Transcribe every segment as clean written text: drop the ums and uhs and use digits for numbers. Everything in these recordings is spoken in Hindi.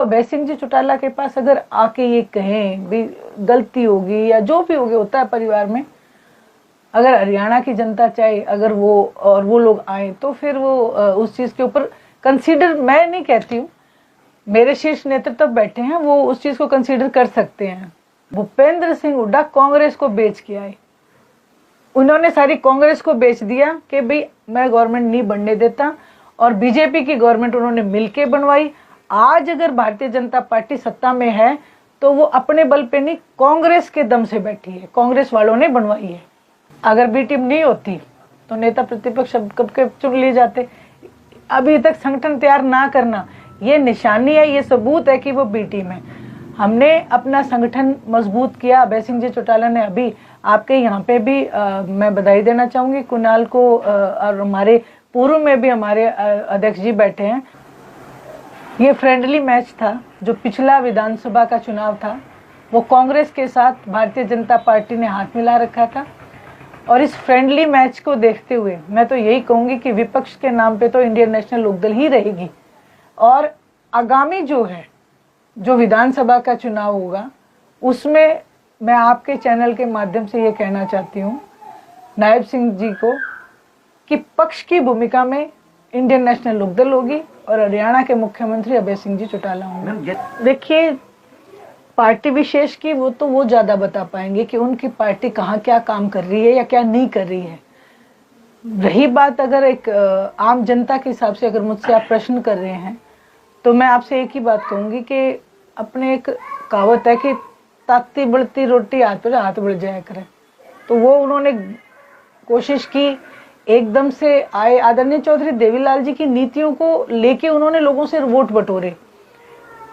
अभय सिंह जी चौटाला के पास अगर आके ये कहें भी गलती होगी या जो भी होगी होता है परिवार में, अगर हरियाणा की जनता चाहे अगर वो लोग आए तो फिर वो उस चीज के ऊपर कंसीडर, मैं नहीं कहती हूँ, मेरे शीर्ष नेतृत्व बैठे हैं वो उस चीज को कंसीडर कर सकते हैं। भूपेंद्र सिंह हुड्डा कांग्रेस को बेच के आए, उन्होंने सारी कांग्रेस को बेच दिया कि भाई मैं गवर्नमेंट नहीं बनने देता, और बीजेपी की गवर्नमेंट उन्होंने मिलके बनवाई। आज अगर भारतीय जनता पार्टी सत्ता में है तो वो अपने बल पे नहीं, कांग्रेस के दम से बैठी है, कांग्रेस वालों ने बनवाई है। अगर बी टीम नहीं होती तो नेता प्रतिपक्ष कब के चुन लिए जाते। अभी तक संगठन तैयार ना करना ये निशानी है, ये सबूत है कि वो बी टीम है। हमने अपना संगठन मजबूत किया। अभय सिंह जी चौटाला ने अभी आपके यहाँ पे भी मैं बधाई देना चाहूंगी कुणाल को, और हमारे पूर्व में भी हमारे अध्यक्ष जी बैठे हैं। ये फ्रेंडली मैच था जो पिछला विधानसभा का चुनाव था, वो कांग्रेस के साथ भारतीय जनता पार्टी ने हाथ मिला रखा था। और इस फ्रेंडली मैच को देखते हुए मैं तो यही कहूंगी कि विपक्ष के नाम पे तो इंडियन नेशनल लोकदल ही रहेगी। और आगामी जो विधानसभा का चुनाव होगा उसमें मैं आपके चैनल के माध्यम से ये कहना चाहती हूँ नायब सिंह जी को कि पक्ष की भूमिका में इंडियन नेशनल लोकदल होगी और हरियाणा के मुख्यमंत्री अभय सिंह जी चौटाला होंगे। देखिए, पार्टी विशेष की वो ज्यादा बता पाएंगे कि उनकी पार्टी कहाँ क्या काम कर रही है या क्या नहीं कर रही है। रही बात अगर एक आम जनता के हिसाब से अगर मुझसे आप प्रश्न कर रहे हैं तो मैं आपसे एक ही बात कहूंगी कि अपने एक कहावत है कि ताकती बढ़ती रोटी हाथ पर हाथ बढ़ जाया करे, तो वो उन्होंने कोशिश की। एकदम से आए आदरणीय चौधरी देवीलाल जी की नीतियों को लेके उन्होंने लोगों से वोट बटोरे।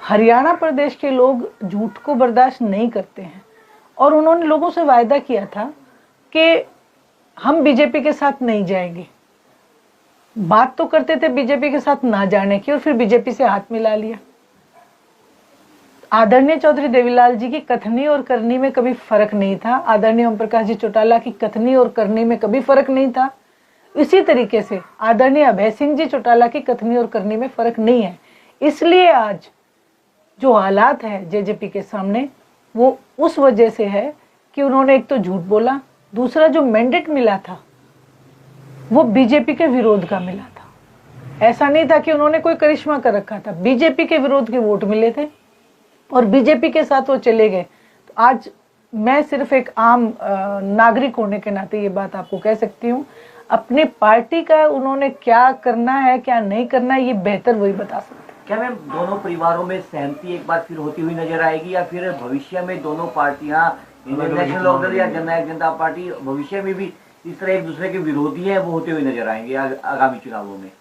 हरियाणा प्रदेश के लोग झूठ को बर्दाश्त नहीं करते हैं और उन्होंने लोगों से वायदा किया था कि हम बीजेपी के साथ नहीं जाएंगे। बात तो करते थे बीजेपी के साथ ना जाने की और फिर बीजेपी से हाथ मिला लिया। आदरणीय चौधरी देवीलाल जी की कथनी और करनी में कभी फर्क नहीं था, आदरणीय ओम प्रकाश जी चौटाला की कथनी और करनी में कभी फर्क नहीं था। इसी तरीके से आदरणीय अभय सिंह जी चौटाला की कथनी और करनी में फर्क नहीं है। इसलिए आज जो हालात है जेजेपी के सामने वो उस वजह से है कि उन्होंने एक तो झूठ बोला, दूसरा जो मैंडेट मिला था वो बीजेपी के विरोध का मिला था। ऐसा नहीं था कि उन्होंने कोई करिश्मा कर रखा था, बीजेपी के विरोध के वोट मिले थे और बीजेपी के साथ वो चले गए। तो आज मैं सिर्फ एक आम नागरिक होने के नाते ये बात आपको कह सकती हूँ, अपनी पार्टी का उन्होंने क्या करना है क्या नहीं करना है ये बेहतर वही बता सकते हैं। क्या मैम दोनों परिवारों में सहमति एक बार फिर होती हुई नजर आएगी या फिर भविष्य में दोनों पार्टियां इंडियन नेशनल लोकदल या जननायक जनता पार्टी भविष्य में भी इस तरह एक दूसरे के विरोधी है वो होते हुए नजर आएंगे आगामी चुनावों में?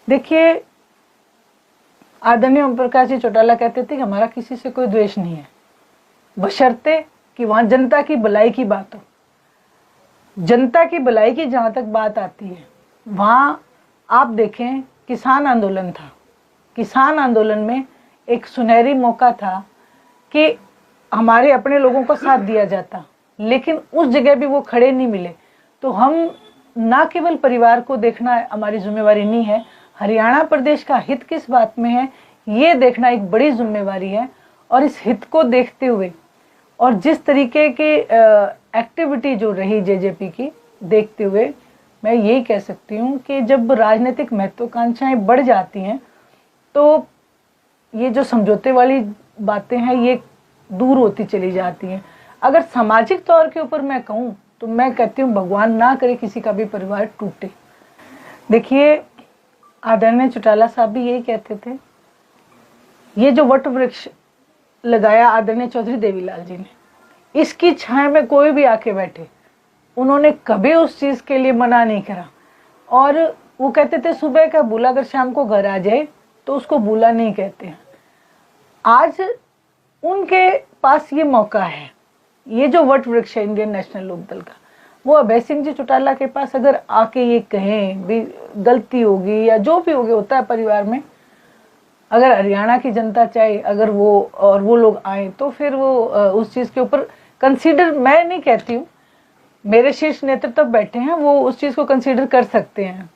देखिए, आदरणीय ओम प्रकाश जी चौटाला कहते थे कि हमारा किसी से कोई द्वेष नहीं है, बशर्ते कि वहां जनता की भलाई की बात हो। जनता की भलाई की जहां तक बात आती है वहां आप देखें किसान आंदोलन था, किसान आंदोलन में एक सुनहरी मौका था कि हमारे अपने लोगों को साथ दिया जाता, लेकिन उस जगह भी वो खड़े नहीं मिले। तो हम ना केवल परिवार को देखना हमारी जिम्मेवारी नहीं है, हरियाणा प्रदेश का हित किस बात में है ये देखना एक बड़ी जिम्मेवारी है। और इस हित को देखते हुए और जिस तरीके की एक्टिविटी जो रही जेजेपी की देखते हुए मैं यही कह सकती हूँ कि जब राजनीतिक महत्वाकांक्षाएं बढ़ जाती हैं तो ये जो समझौते वाली बातें हैं ये दूर होती चली जाती हैं। अगर सामाजिक तौर के ऊपर मैं कहूँ तो मैं कहती हूँ भगवान ना करे किसी का भी परिवार टूटे। देखिए, आदरणीय चौटाला साहब भी यही कहते थे। ये जो वट वृक्ष लगाया आदरणीय चौधरी देवीलाल जी ने, इसकी छाया में कोई भी आके बैठे, उन्होंने कभी उस चीज के लिए मना नहीं करा। और वो कहते थे सुबह का बुला अगर शाम को घर आ जाए तो उसको बुला नहीं कहते हैं। आज उनके पास ये मौका है, ये जो वट वृक्ष है इंडियन नेशनल लोकदल का, वो अभय सिंह जी चौटाला के पास अगर आके ये कहें भी गलती होगी या जो भी होगी होता है परिवार में, अगर हरियाणा की जनता चाहे अगर वो लोग आए तो फिर वो उस चीज के ऊपर कंसीडर, मैं नहीं कहती हूँ, मेरे शीर्ष नेतृत्व बैठे हैं वो उस चीज को कंसीडर कर सकते हैं।